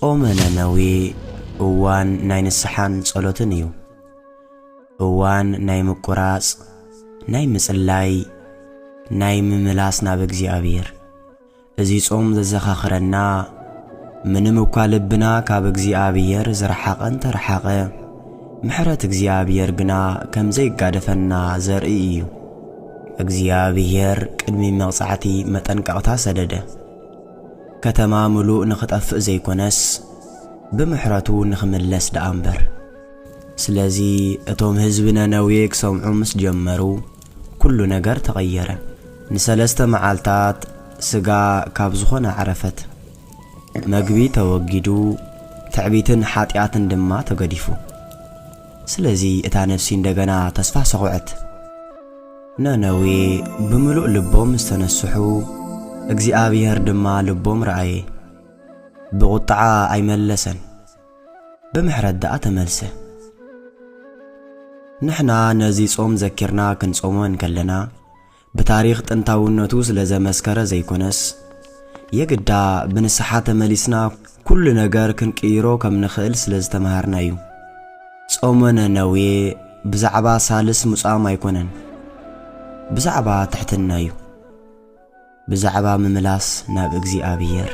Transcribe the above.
ጾመ ነነዌ እዋን ናይ ንስሓን ጸሎትን እዩ። እዋን ናይ ምቁራጽ ናይ ምጽላይ ናይ ምምላስ ናብ እግዚአብሔር እዚ ጾም ዘዘኻኽረና ምንም እኳ ልብና ካብ እግዚአብሔር ዝረሓቐን ተረሓቐ ምሕረት እግዚአብሔር ግና ከም ዘይጋደፈና ዘርኢ እዩ። እግዚአብሔር ቅድሚ መቕጻዕቲ መጠንቀቕታ ሰደደ ከተማ ምሉእ ንኽጠፍእ ዘይኮነስ ብምሕረቱ ንኽምለስ ደኣ እምበር። ስለዚ እቶም ህዝቢ ነነዌ ክሰምዑ ምስ ጀመሩ ኩሉ ነገር ተቐየረ። ንሰለስተ መዓልታት ስጋ ካብ ዝኾነ ዓረፈት መግቢ ተወጊዱ ትዕቢትን ሓጢአትን ድማ ተገዲፉ። ስለዚ እታ ነፍሲ እንደገና ተስፋ ሰቑዐት። ነነዌ ብምሉእ ልቦም ዝተነስሑ እግዚአብሔር ድማ ልቦም ረአየ። ብቁጥዓ ኣይመለሰን ብምሕረት ደኣ ተመልሰ። ንሕና ነዚ ጾም ዘኪርና ክንጾሞ እንከለና ብታሪኽ ጥንታውነቱ ስለ ዘመስከረ ዘይኮነስ የግዳ ብንስሓ ተመሊስና ኩሉ ነገር ክንቅይሮ ከም ንኽእል ስለ ዝተምሃርና እዩ። ጾመ ነነዌ ብዛዕባ ሳልስ ሙጻም ኣይኮነን፣ ብዛዕባ ትሕትና እዩ፣ ብዛዕባ ምምላስ ናብ እግዚአብሔር።